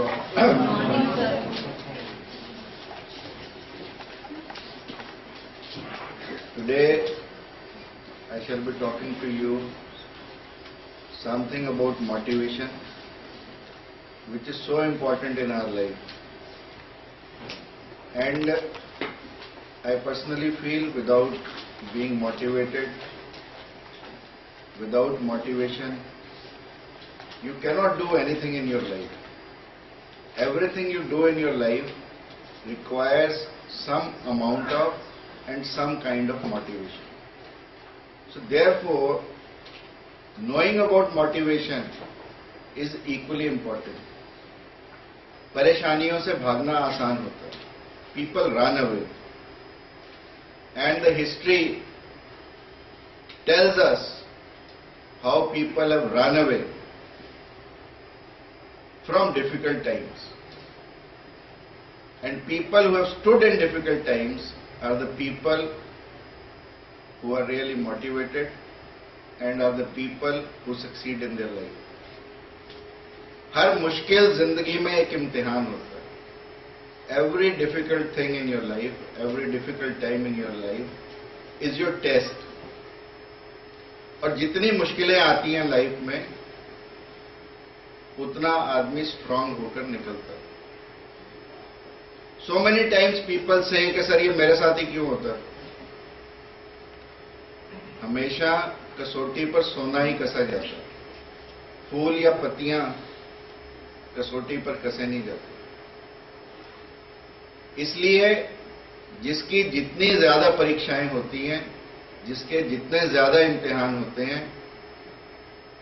morning, sir. Today I shall be talking to you something about motivation, which is so important in our life. And I personally feel without being motivated, without motivation, you cannot do anything in your life. Everything you do in your life requires some amount of and some kind of motivation. So therefore, knowing about motivation is equally important. परेशानियों से भागना आसान होता है. People run away. And the history tells us how people have run away from difficult times. And people who have stood in difficult times are the people who are really motivated and are the people who succeed in their life. हर मुश्किल जिंदगी में एक इम्तिहान होता है. Every difficult thing in your life, every difficult time in your life is your test. और जितनी मुश्किलें आती हैं लाइफ में, उतना आदमी स्ट्रांग होकर निकलता है. So many times people say कि सर ये मेरे साथ ही क्यों होता है. हमेशा कसौटी पर सोना ही कसा जाता है. फूल या पत्तियां कसौटी पर कसे नहीं जाते. इसलिए जिसकी जितनी ज्यादा परीक्षाएं होती हैं, जिसके जितने ज्यादा इम्तिहान होते हैं,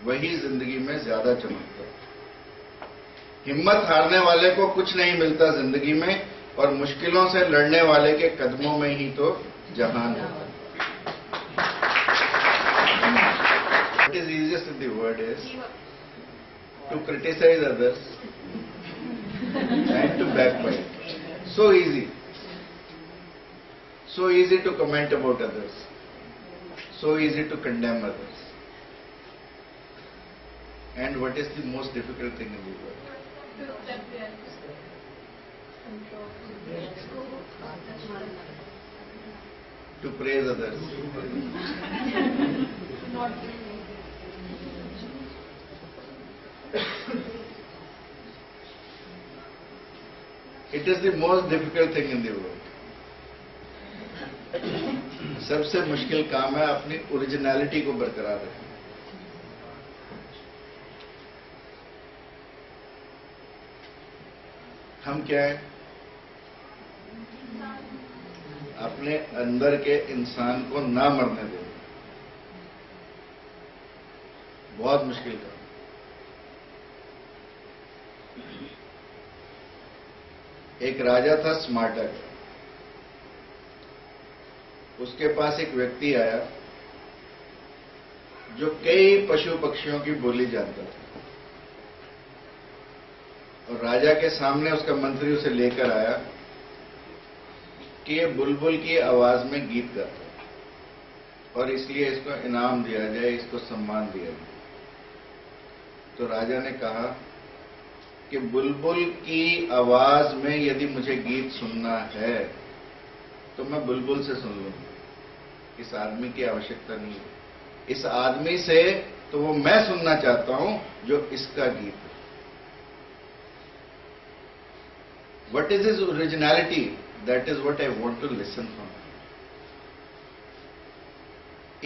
वही जिंदगी में ज्यादा चमकता है. हिम्मत हारने वाले को कुछ नहीं मिलता जिंदगी में, और मुश्किलों से लड़ने वाले के कदमों में ही तो जहान होता है. What is easiest in the world is to criticize others and to backbite. So easy. So easy to comment about others. So easy to condemn others. And what is the most difficult thing in the world? To praise others. It is the most difficult thing in the world. सबसे मुश्किल काम है अपनी originality को बरकरार रखना. हम क्या है? अपने अंदर के इंसान को ना मरने दें. बहुत मुश्किल काम. एक राजा था स्मार्टक. उसके पास एक व्यक्ति आया जो कई पशु पक्षियों की बोली जानता था. और राजा के सामने उसका मंत्री उसे लेकर आया कि ये बुलबुल की आवाज में गीत गाता है और इसलिए इसको इनाम दिया जाए, इसको सम्मान दिया जाए. तो राजा ने कहा कि बुलबुल की आवाज में यदि मुझे गीत सुनना है तो मैं बुलबुल से सुन लूंगा. इस आदमी की आवश्यकता नहीं है. इस आदमी से तो वो मैं सुनना चाहता हूं जो इसका गीत है. What is his originality? That is what I want to listen from.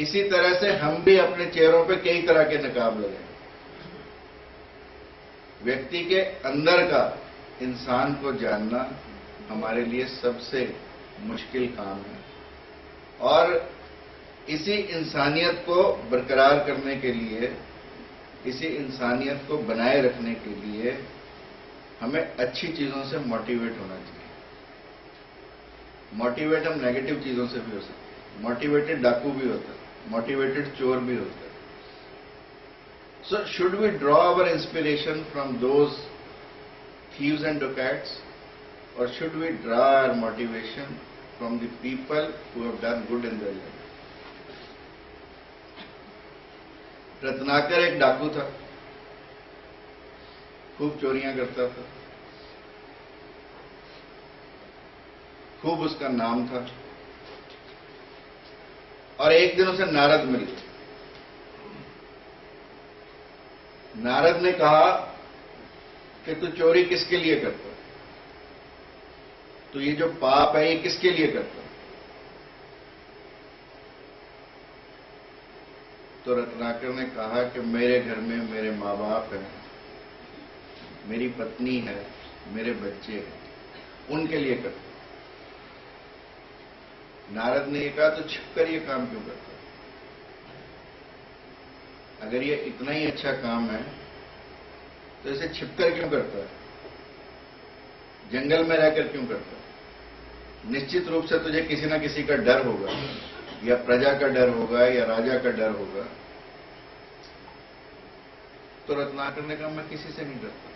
इसी तरह से हम भी अपने चेहरों पे कई तरह के नकाब लगाए. व्यक्ति के अंदर का इंसान को जानना हमारे लिए सबसे मुश्किल काम है. और इसी इंसानियत को बरकरार करने के लिए, इसी इंसानियत को बनाए रखने के लिए हमें अच्छी चीजों से मोटिवेट होना चाहिए. मोटिवेट हम नेगेटिव चीजों से भी हो सकते हैं. मोटिवेटेड डाकू भी होता है, मोटिवेटेड चोर भी होता है. So should we draw our inspiration from those thieves and dacoits, or should we draw our motivation from the people who have done good in their life? Ratnakar एक डाकू था, खूब चोरियां करता था. खूब उसका नाम था। और एक दिन उसे नारद मिल गए। नारद ने कहा कि तू चोरी किसके लिए करता है, तो ये जो पाप है ये किसके लिए करता है? तो रत्नाकर ने कहा कि मेरे घर में मेरे माँ बाप हैं, मेरी पत्नी है, मेरे बच्चे हैं, उनके लिए करता है। नारद ने कहा तो छिपकर ये काम क्यों करता है? अगर ये इतना ही अच्छा काम है तो इसे छिपकर क्यों करता है? जंगल में रहकर क्यों करता है? निश्चित रूप से तुझे किसी ना किसी का डर होगा, या प्रजा का डर होगा, या राजा का डर होगा। तो रत्नाकर ने कहा मैं किसी से नहीं डरता।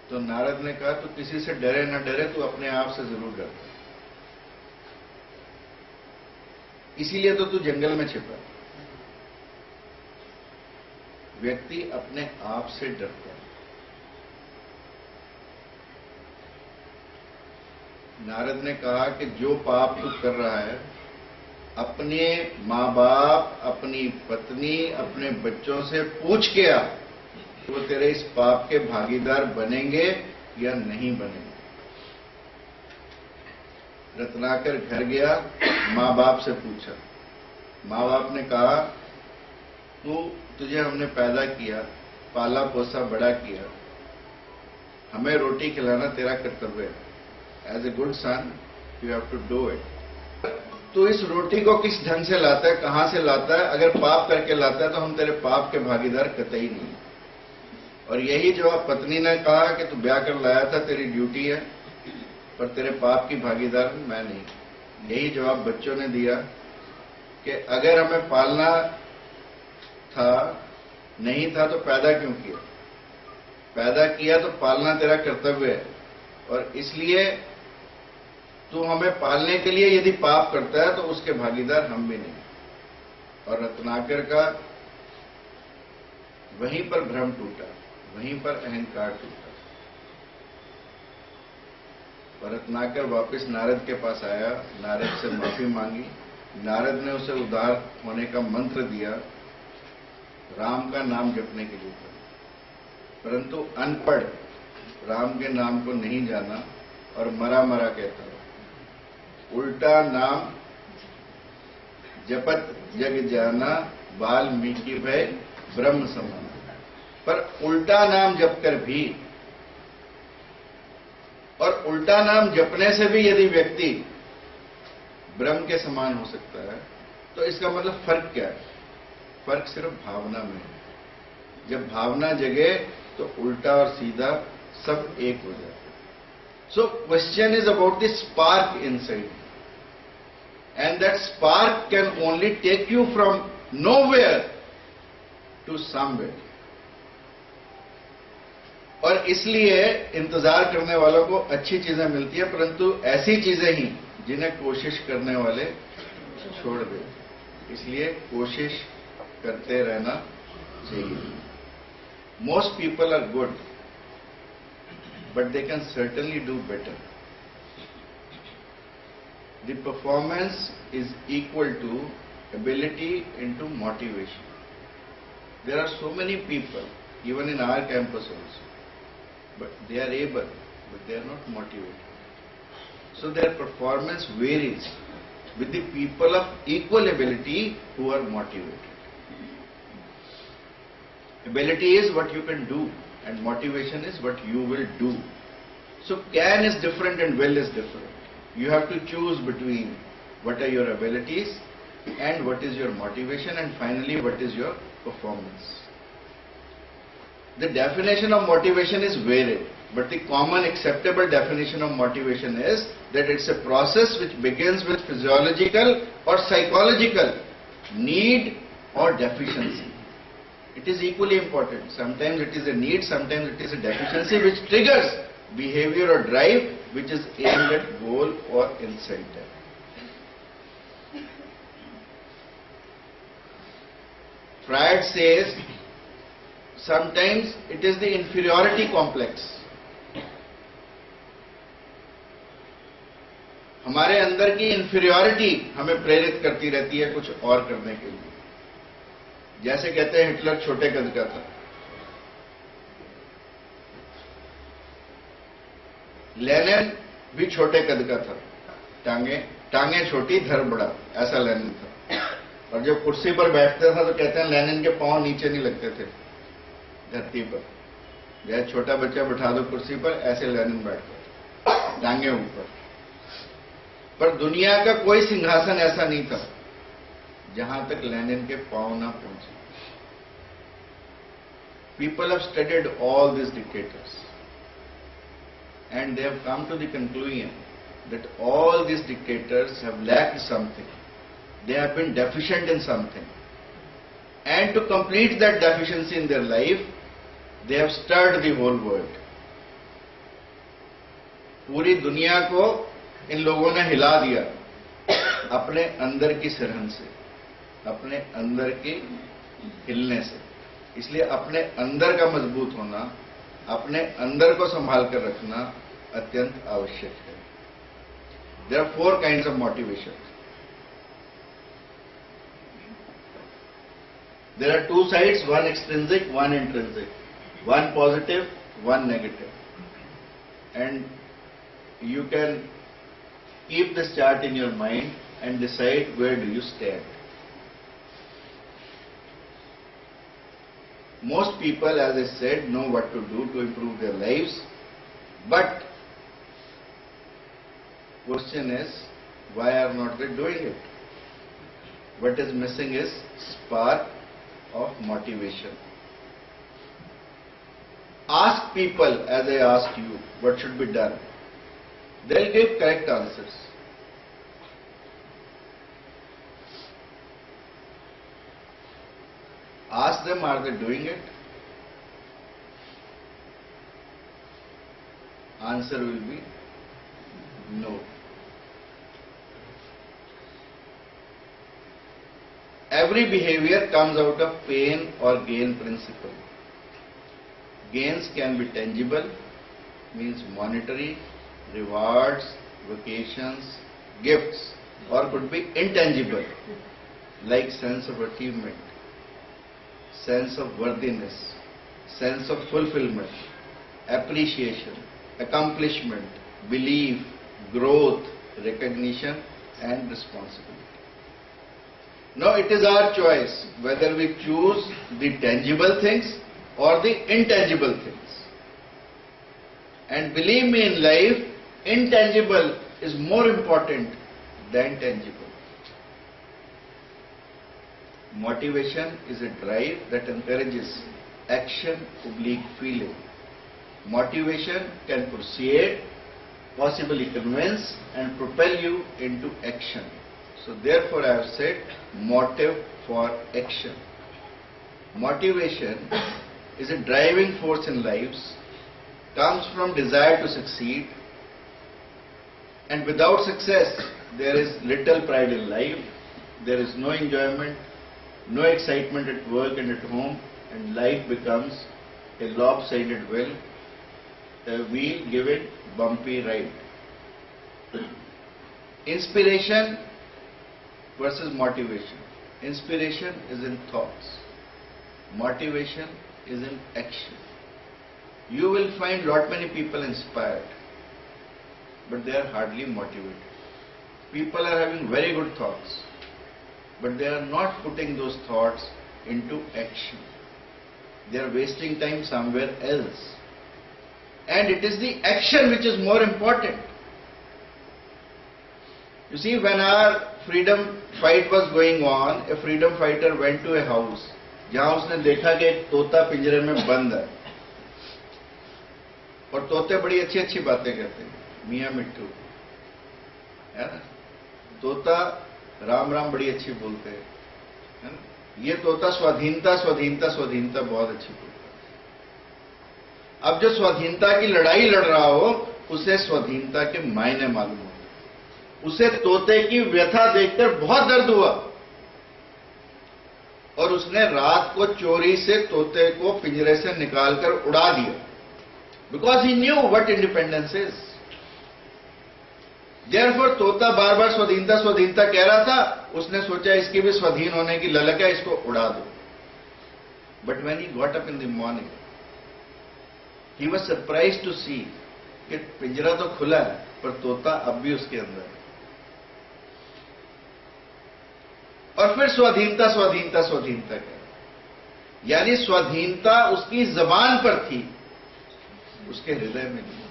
तो नारद ने कहा तू किसी से डरे ना डरे, तू अपने आप से जरूर डरता, इसीलिए तो तू जंगल में छिपा। व्यक्ति अपने आप से डरता है। नारद ने कहा कि जो पाप तू कर रहा है, अपने माँ बाप, अपनी पत्नी, अपने बच्चों से पूछ के आ कि वो तेरे इस पाप के भागीदार बनेंगे या नहीं बनेंगे। रत्नाकर घर गया, माँ बाप से पूछा। माँ बाप ने कहा तुझे हमने पैदा किया, पाला पोसा बड़ा किया, हमें रोटी खिलाना तेरा कर्तव्य है। As a good son you have to do it. तो इस रोटी को किस ढंग से लाता है, कहां से लाता है? अगर पाप करके लाता है तो हम तेरे पाप के भागीदार कतई नहीं। और यही जवाब पत्नी ने कहा कि तू ब्याह कर लाया था, तेरी ड्यूटी है, पर तेरे पाप की भागीदार मैं नहीं। यही जवाब बच्चों ने दिया कि अगर हमें पालना था, नहीं था तो पैदा क्यों किया? पैदा किया तो पालना तेरा कर्तव्य है, और इसलिए तू हमें पालने के लिए यदि पाप करता है तो उसके भागीदार हम भी नहीं। और रत्नाकर का वहीं पर भ्रम टूटा, वहीं पर अहंकार टूटा। और रत्नाकर वापस नारद के पास आया, नारद से माफी मांगी। नारद ने उसे उद्धार होने का मंत्र दिया, राम का नाम जपने के लिए था। परंतु अनपढ़ राम के नाम को नहीं जाना और मरा मरा कहता है। उल्टा नाम जपत जग जाना, वाल्मीकि भय ब्रह्म समान। पर उल्टा नाम जपकर भी, और उल्टा नाम जपने से भी यदि व्यक्ति ब्रह्म के समान हो सकता है, तो इसका मतलब फर्क क्या है? फर्क सिर्फ भावना में है। जब भावना जगे तो उल्टा और सीधा सब एक हो जाता है। So question is about the spark inside, and that spark can only take you from nowhere to somewhere. और इसलिए इंतजार करने वालों को अच्छी चीजें मिलती है, परंतु ऐसी चीजें ही जिन्हें कोशिश करने वाले छोड़ देते। इसलिए कोशिश करते रहना चाहिए। Most people are good, but they can certainly do better. The performance is equal to ability into motivation. There are so many people, even in our campus also, but they are able, but they are not motivated. So their performance varies with the people of equal ability who are motivated. Ability is what you can do, and motivation is what you will do. So can is different and will is different. You have to choose between what are your abilities and what is your motivation, and finally what is your performance. The definition of motivation is varied, but the common acceptable definition of motivation is that it's a process which begins with physiological or psychological need or deficiency. It is equally important. Sometimes it is a need, sometimes it is a deficiency which triggers behavior or drive which is aimed at goal or incentive. Freud says sometimes it is the inferiority complex हमारे अंदर की inferiority हमें प्रेरित करती रहती है कुछ और करने के लिए। जैसे कहते हैं हिटलर छोटे कद का था, लेनिन भी छोटे कद का था, टांगे छोटी धर बड़ा, ऐसा लेनिन था। और जब कुर्सी पर बैठता था तो कहते हैं लेनिन के पांव नीचे नहीं लगते थे धरती पर। जैसे छोटा बच्चा बिठा दो कुर्सी पर, ऐसे लेनिन बैठता था टांगे ऊपर। पर दुनिया का कोई सिंहासन ऐसा नहीं था जहां तक लेनिन के पांव ना पहुंचे। People have studied all these dictators and they have come to the conclusion that all these dictators have lacked something. They have been deficient in something. And to complete that deficiency in their life, they have stirred the whole world. पूरी दुनिया को इन लोगों ने हिला दिया अपने अंदर की सिरहन से, अपने अंदर के हिलने से। इसलिए अपने अंदर का मजबूत होना, अपने अंदर को संभाल कर रखना अत्यंत आवश्यक है। There are 4 kinds of motivation. There are 2 sides, one extrinsic, one intrinsic, one positive, one negative. And you can keep this chart in your mind and decide where do you stand. Most people, as I said, know what to do to improve their lives, but question is, why are not they doing it? What is missing is spark of motivation. Ask people, as I asked you, what should be done. They'll give correct answers. Ask them, are they doing it? Answer will be no. Every behavior comes out of pain or gain principle. Gains can be tangible, means monetary, rewards, vacations, gifts, or could be intangible, like sense of achievement, sense of worthiness, sense of fulfillment, appreciation, accomplishment, belief, growth, recognition, and responsibility. Now it is our choice whether we choose the tangible things or the intangible things. And believe me, in life, intangible is more important than tangible. Motivation is a drive that encourages action / feeling. Motivation can persuade, possibly convince, and propel you into action. So therefore I have said motive for action. Motivation is a driving force in lives, comes from desire to succeed, and without success there is little pride in life, there is no enjoyment, no excitement at work and at home, and life becomes a lopsided wheel, a wheel giving bumpy ride. Inspiration versus motivation. Inspiration is in thoughts. Motivation is in action. You will find lot many people inspired, but they are hardly motivated. People are having very good thoughts, but they are not putting those thoughts into action. They are wasting time somewhere else. And it is the action which is more important. You see, when our freedom fight was going on, a freedom fighter went to a house जहां उसने देखा कि एक तोता पिंजरे में बंद है, और तोते बड़ी अच्छी अच्छी बातें करते हैं, मियाँ मिट्टू, है ना। तोता राम राम बड़ी अच्छी बोलते हैं, है ना। ये तोता स्वाधीनता स्वाधीनता स्वाधीनता बहुत अच्छी बोलता है। अब जो स्वाधीनता की लड़ाई लड़ रहा हो, उसे स्वाधीनता के मायने मालूम हो, उसे तोते की व्यथा देखकर बहुत दर्द हुआ, और उसने रात को चोरी से तोते को पिंजरे से निकालकर उड़ा दिया, because he knew what independence is. Therefore तोता बार बार स्वाधीनता स्वाधीनता कह रहा था, उसने सोचा इसकी भी स्वाधीन होने की ललक है, इसको उड़ा दो. But when he got up in the morning, he was surprised to see कि पिंजरा तो खुला है पर तोता अब भी उसके अंदर है. और फिर स्वाधीनता स्वाधीनता स्वाधीनता कह, यानी स्वाधीनता उसकी जबान पर थी, उसके हृदय में नहीं.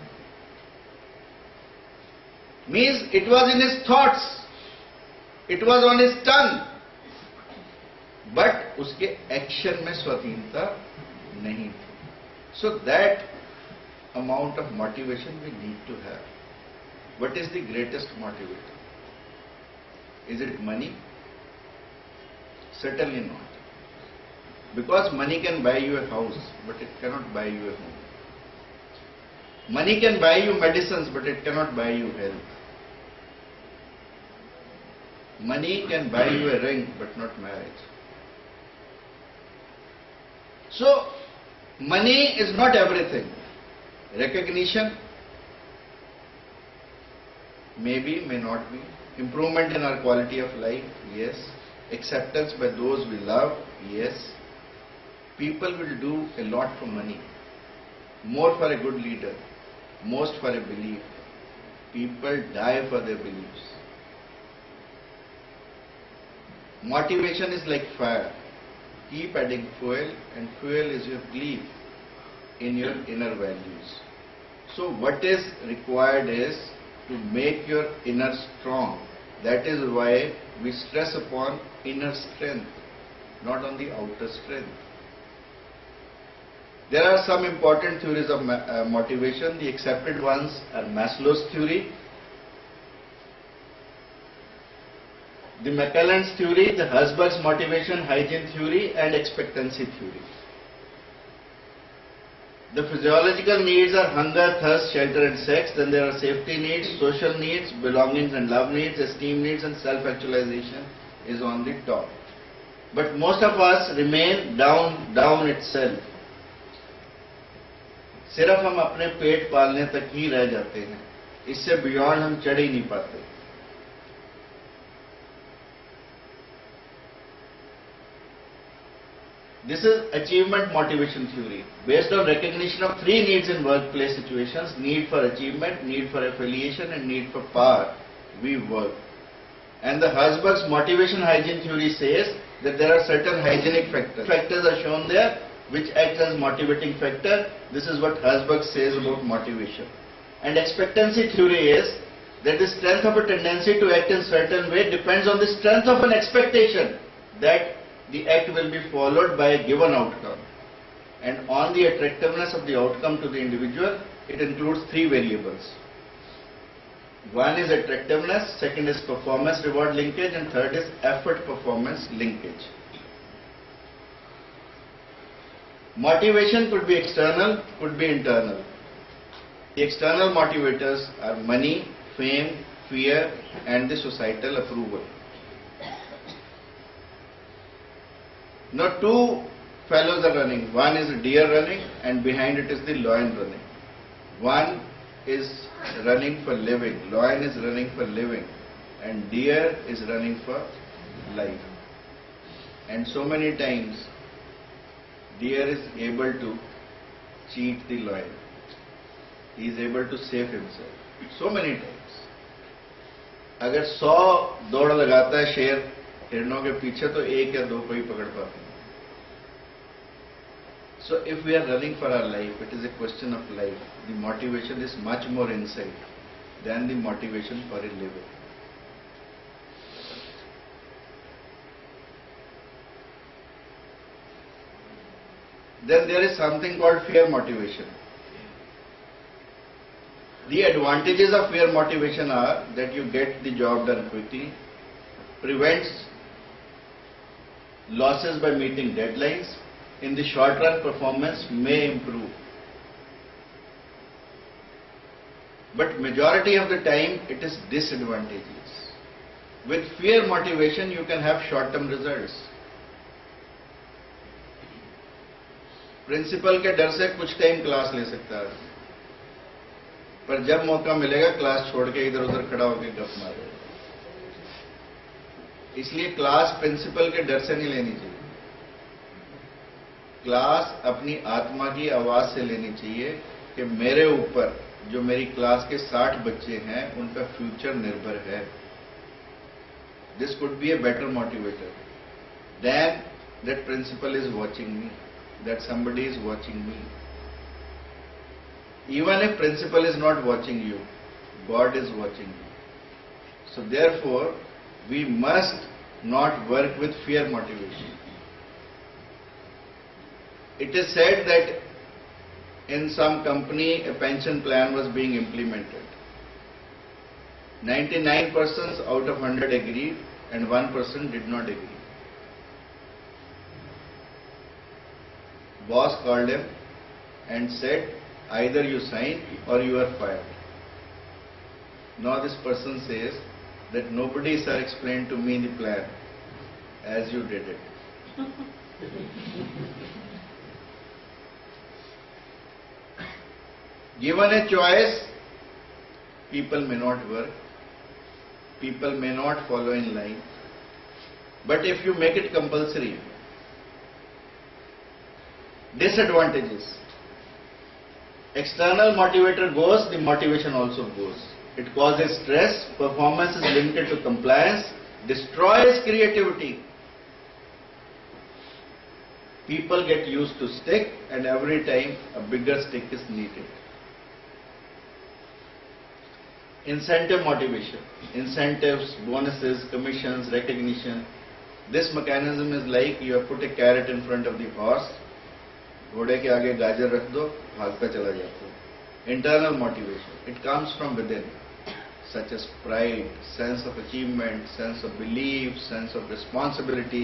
Means it was in his thoughts, it was on his tongue, but उसके एक्शन में स्वाधीनता नहीं थी. So that amount of motivation we need to have. What is the greatest motivator? Is it money? Certainly not. Because money can buy you a house, but it cannot buy you a home. Money can buy you medicines, but it cannot buy you health. Money can buy you a ring, but not marriage. So, money is not everything. Recognition, maybe, may not be. Improvement in our quality of life, yes. Acceptance by those we love, yes. People will do a lot for money. More for a good leader, most for a belief. People die for their beliefs. Motivation is like fire. Keep adding fuel, and fuel is your belief in your inner values. So what is required is to make your inner strong. That is why we stress upon inner strength, not on the outer strength. There are some important theories of motivation. The accepted ones are Maslow's theory, the McClelland's theory, the Herzberg's motivation hygiene theory, and expectancy theory. The physiological needs are hunger, thirst, shelter and sex. Then there are safety needs, social needs, belongings and love needs, esteem needs, and self-actualization is on the top. But most of us remain down itself. सिर्फ हम अपने पेट पालने तक ही रह जाते हैं, इससे beyond हम चढ़ ही नहीं पाते. This is achievement motivation theory. Based on recognition of three needs in workplace situations: need for achievement, need for affiliation, and need for power, we work. And the Herzberg's motivation hygiene theory says that there are certain hygienic factors. Factors are shown there which act as motivating factor. This is what Herzberg says about motivation. And expectancy theory is that the strength of a tendency to act in certain way depends on the strength of an expectation that the act will be followed by a given outcome. And on the attractiveness of the outcome to the individual, it includes three variables. One is attractiveness, second is performance reward linkage, and third is effort performance linkage. Motivation could be external, could be internal. The external motivators are money, fame, fear, and the societal approval. Now two fellows are running. One is a deer running, and behind it is the lion running. One is running for living, lion is running for living, and deer is running for life. And so many times deer is able to cheat the lion. He is able to save himself. So many times. अगर 100 दौड़ लगाता है शेर हिरणों के पीछे, तो एक या दो को ही पकड़ पाते हैं. So if we are running for our life, it is a question of life. The motivation is much more inside than the motivation for a living. Then there is something called fear motivation. The advantages of fear motivation are that you get the job done quickly, prevents losses by meeting deadlines, in the short run performance may improve. But majority of the time it is disadvantageous. With fear motivation you can have short-term results. Principal के डर से कुछ time class ले सकता है, पर जब मौका मिलेगा क्लास छोड़ के इधर उधर खड़ा होकर गप मारेगा। इसलिए क्लास प्रिंसिपल के डर से नहीं लेनी चाहिए, क्लास अपनी आत्मा की आवाज से लेनी चाहिए कि मेरे ऊपर जो मेरी क्लास के 60 बच्चे हैं उनका फ्यूचर निर्भर है। This could be a better motivator than that principal is watching me, that somebody is watching me. Even if principal is not watching you, God is watching you. So therefore, we must not work with fear motivation. It is said that in some company a pension plan was being implemented. 99 persons out of 100 agreed and 1 person did not agree. Boss called him and said, either you sign or you are fired. Now this person says that nobody, sir, explained to me the plan as you did it. Given a choice, people may not work, people may not follow in line, but if you make it compulsory, disadvantages. External motivator goes, the motivation also goes. It causes stress, performance is limited to compliance, destroys creativity. People get used to stick and every time a bigger stick is needed. Incentive motivation, incentives, bonuses, commissions, recognition. This mechanism is like you have put a carrot in front of the horse. घोड़े के आगे गाजर रख दो, भागता चला जाता है। Internal motivation, it comes from within, such as pride, sense of achievement, sense of belief, sense of responsibility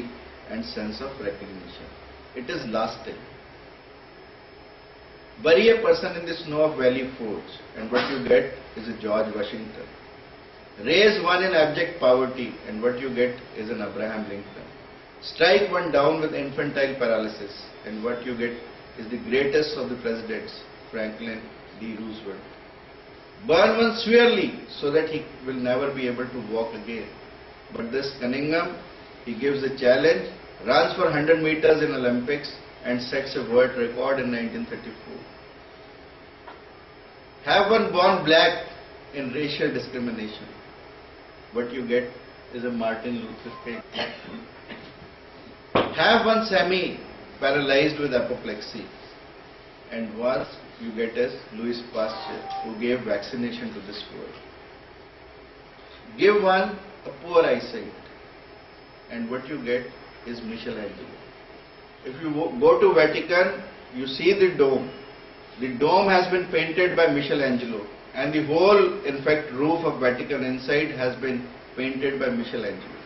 and sense of recognition. It is lasting. Bury a person in the snow of Valley Forge and what you get is a George Washington. Raise one in abject poverty and what you get is an Abraham Lincoln. Strike one down with infantile paralysis and what you get is the greatest of the presidents, Franklin D. Roosevelt. Burn one severely so that he will never be able to walk again. But this Cunningham, he gives a challenge, runs for 100 meters in Olympics and sets a world record in 1934. Have one born black in racial discrimination. What you get is a Martin Luther King. Have one semi-paralyzed with apoplexy. And what you get is Louis Pasteur, who gave vaccination to this world. Give one a poor eyesight. And what you get is Michelangelo. If you go to Vatican, you see the dome. The dome has been painted by Michelangelo. And the whole, in fact, roof of Vatican inside has been painted by Michelangelo.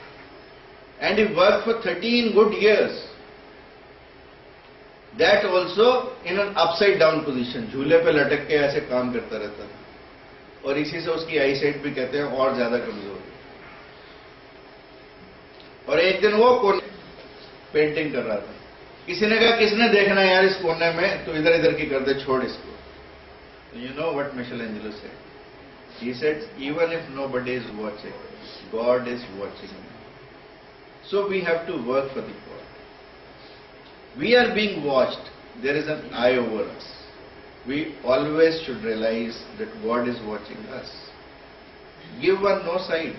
And he worked for 13 good years. That also in an upside down position. झूले पे लटक के ऐसे काम करता रहता था। और इसी से उसकी आई साइट भी कहते हैं और ज्यादा कमजोर। और एक दिन वो कोने पेंटिंग कर रहा था। किसी ने कहा किसने देखना है यार इस कोने में, तो इधर इधर की कर दे, छोड़ इसको। You know what Michelangelo said? He said, even if nobody is watching, God is watching me. So we have to work for the God. We are being watched. There is an eye over us. We always should realize that God is watching us. Give one no sight.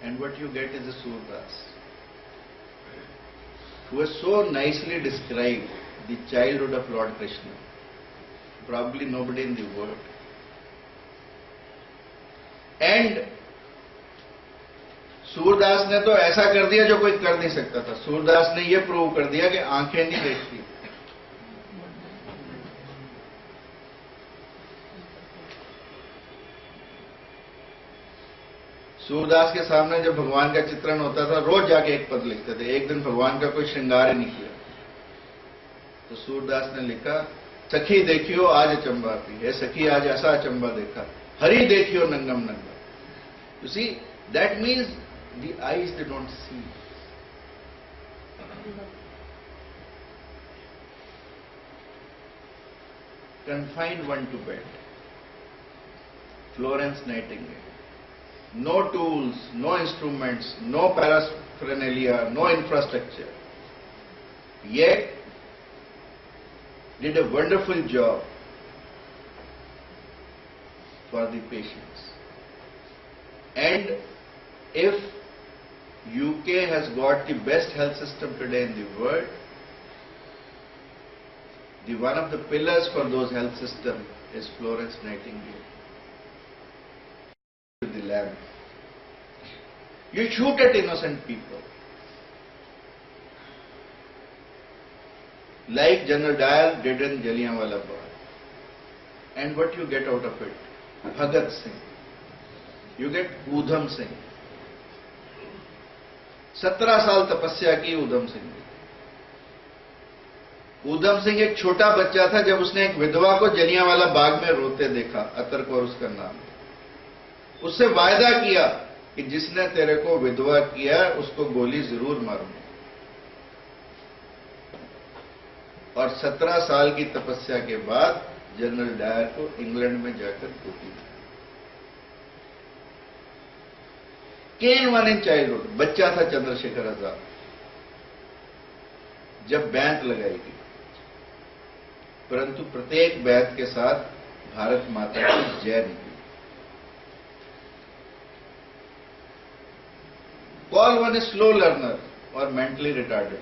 And what you get is a Surdas, who has so nicely described the childhood of Lord Krishna. Probably nobody in the world. And Surdas ने तो ऐसा कर दिया जो कोई कर नहीं सकता था। सूरदास ने यह प्रूव कर दिया कि आंखें नहीं देखती। सूरदास के सामने जब भगवान का चित्रण होता था, रोज जाके एक पद लिखते थे। एक दिन भगवान का कोई श्रृंगार ही नहीं किया तो सूरदास ने लिखा, सखी देखियो आज अचंबा की, है सखी आज ऐसा अचंबा देखा, हरि देखियो नंगम नंगा। You see, that means the eyes they don't see. confined one to bed. Florence Nightingale. No tools, no instruments, no paraphernalia, no infrastructure. Yet, did a wonderful job for the patients. And if UK has got the best health system today in the world, the one of the pillars for those health system is Florence Nightingale. With the lamp. You shoot at innocent people. Like General Dyer did in Jallianwala Bagh. And what you get out of it? Bhagat Singh. You get Udham Singh. 17 साल तपस्या की उधम सिंह ने। उधम सिंह एक छोटा बच्चा था जब उसने एक विधवा को जलियांवाला बाग में रोते देखा, अतर कौर उसका नाम। उससे वायदा किया कि जिसने तेरे को विधवा किया उसको गोली जरूर मारूंगा। और 17 साल की तपस्या के बाद जनरल डायर को इंग्लैंड में जाकर गोली दी। केन वन इन चाइल्डहुड, बच्चा था चंद्रशेखर आजाद। जब बैंत लगाएगी, परंतु प्रत्येक बैंत के साथ भारत माता की जय निकली। Call one a slow learner or mentally retarded.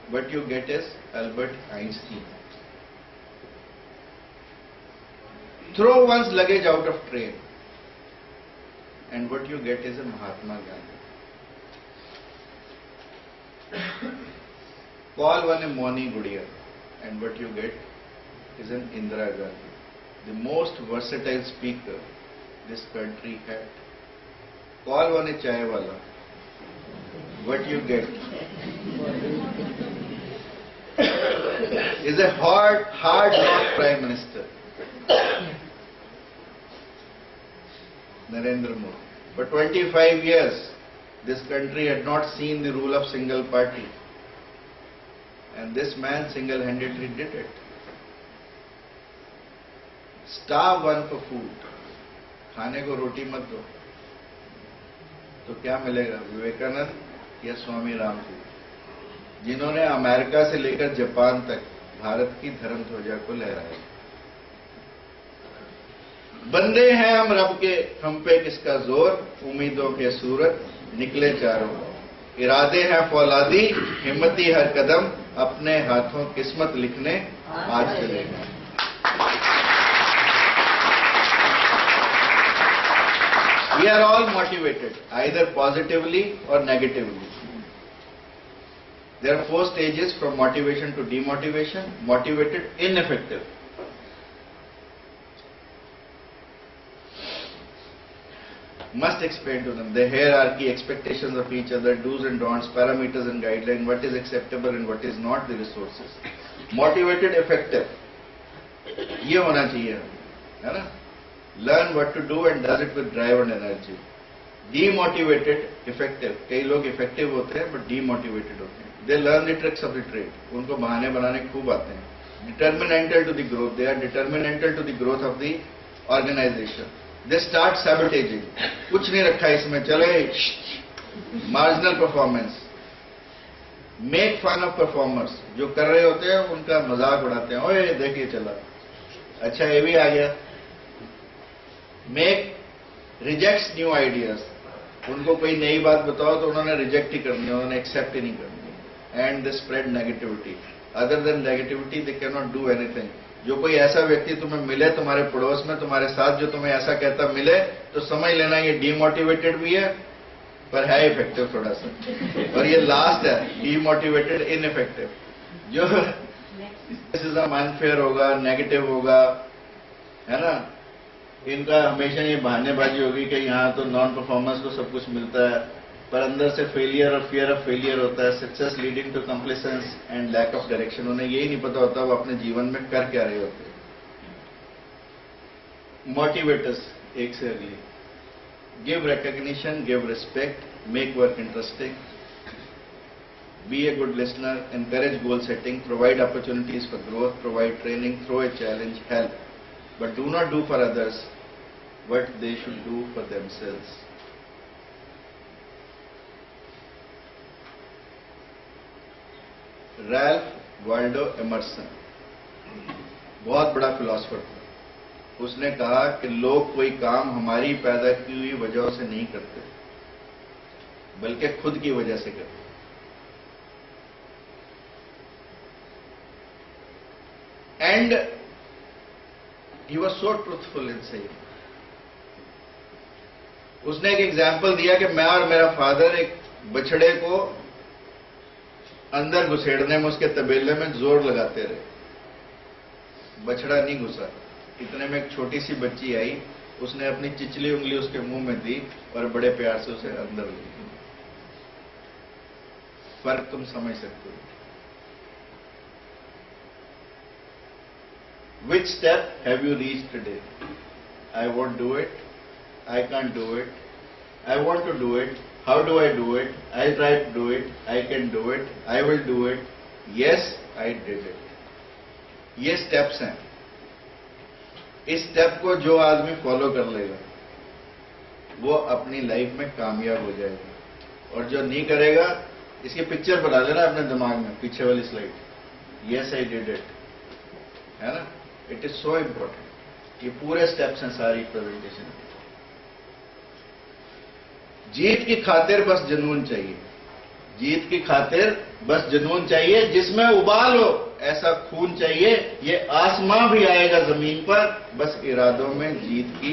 What you get is Albert Einstein. Throw one's luggage out of train, and what you get is a Mahatma Gandhi. Call one a Moni Gudiya, and what you get is an Indira Gandhi, the most versatile speaker this country had. Call one a Chaiwala, what you get is a hard-knock Prime Minister, Narendra Modi. For 25 years, this country had not seen the rule of single party. And this man single-handedly did it. Starve one for food. खाने को रोटी मत दो तो क्या मिलेगा? विवेकानंद या स्वामी रामदेव, जिन्होंने America से लेकर जापान तक भारत की धर्म ध्वजा को लहराया। बंदे हैं हम रब के, हम पे किसका जोर, उम्मीदों के सूरत निकले चारों, इरादे हैं फौलादी, हिम्मती हर कदम, अपने हाथों किस्मत लिखने आज चलेगा। We are all motivated, either positively or negatively. There are 4 stages from motivation to demotivation. Motivated, ineffective. Must explain to them the hierarchy, expectations of each other, do's and don'ts, parameters and guidelines, what is acceptable and what is not, the resources. Motivated, effective. ये होना चाहिए, है ना? Learn what to do and does it with drive and energy. Demotivated, effective. कई लोग effective होते हैं but demotivated होते हैं. They learn the tricks of the trade. उनको बहाने बनाने खूब आते हैं. Determinantal to the growth. They are determinantal to the growth of the organization. They start sabotaging. कुछ नहीं रखा इसमें, चले marginal performance. Make fun of performers. जो कर रहे होते हैं उनका मजाक उड़ाते हैं. ओए देखिए चला, अच्छा ये भी आ गया. Rejects new ideas. उनको कोई नई बात बताओ तो उन्होंने रिजेक्ट ही करनी है, उन्होंने एक्सेप्ट ही नहीं करनी. And they spread negativity. Other than negativity they can not do anything. जो कोई ऐसा व्यक्ति तुम्हें मिले तुम्हारे पड़ोस में, तुम्हारे साथ, जो तुम्हें ऐसा कहता मिले, तो समझ लेना ये डीमोटिवेटेड भी है पर है इफेक्टिव थोड़ा सा. और ये लास्ट है, डीमोटिवेटेड इनइफेक्टिव. जो क्रिटिसिज्म अनफेयर होगा, नेगेटिव होगा, है ना, इनका हमेशा ये बहानेबाजी होगी कि यहाँ तो नॉन परफॉर्मेंस को सब कुछ मिलता है, पर अंदर से फेलियर और फियर ऑफ फेलियर होता है. Success leading to complacency and lack of direction. उन्हें यही नहीं पता होता वो अपने जीवन में कर क्या रहे होते. मोटिवेटर्स एक से अगली. Give recognition, give respect, make work interesting. be a good listener, encourage goal setting, provide opportunities for growth, provide training, throw a challenge, help. But do not do for others what they should do for themselves. Ralph Waldo Emerson बहुत बड़ा philosopher था। उसने कहा कि लोग कोई काम हमारी पैदा की हुई वजहों से नहीं करते, बल्कि खुद की वजह से करते। And he was so truthful in saying. उसने एक एग्जाम्पल दिया कि मैं और मेरा फादर एक बछड़े को अंदर घुसेड़ने में, उसके तबेले में जोर लगाते रहे। बछड़ा नहीं घुसा। इतने में एक छोटी सी बच्ची आई, उसने अपनी चिचली उंगली उसके मुंह में दी और बड़े प्यार से उसे अंदर ले गई। फर्क तुम समझ सकते हो। Which step have you reached today? I won't do it. I can't do it. I want to do it. How do I do it? I'll try to do it. I can do it. I will do it. Yes, I did it. ये steps हैं। इस step को जो आदमी follow कर लेगा वो अपनी लाइफ में कामयाब हो जाएगा, और जो नहीं करेगा, इसकी पिक्चर बना लेना अपने दिमाग में, पीछे वाली slide. Yes I did it, है ना। It is so important. ये पूरे स्टेप्स हैं सारी प्रेजेंटेशन। जीत की खातिर बस जुनून चाहिए। जीत की खातिर बस जुनून चाहिए, जिसमें उबाल हो ऐसा खून चाहिए। ये आसमां भी आएगा जमीन पर, बस इरादों में जीत की।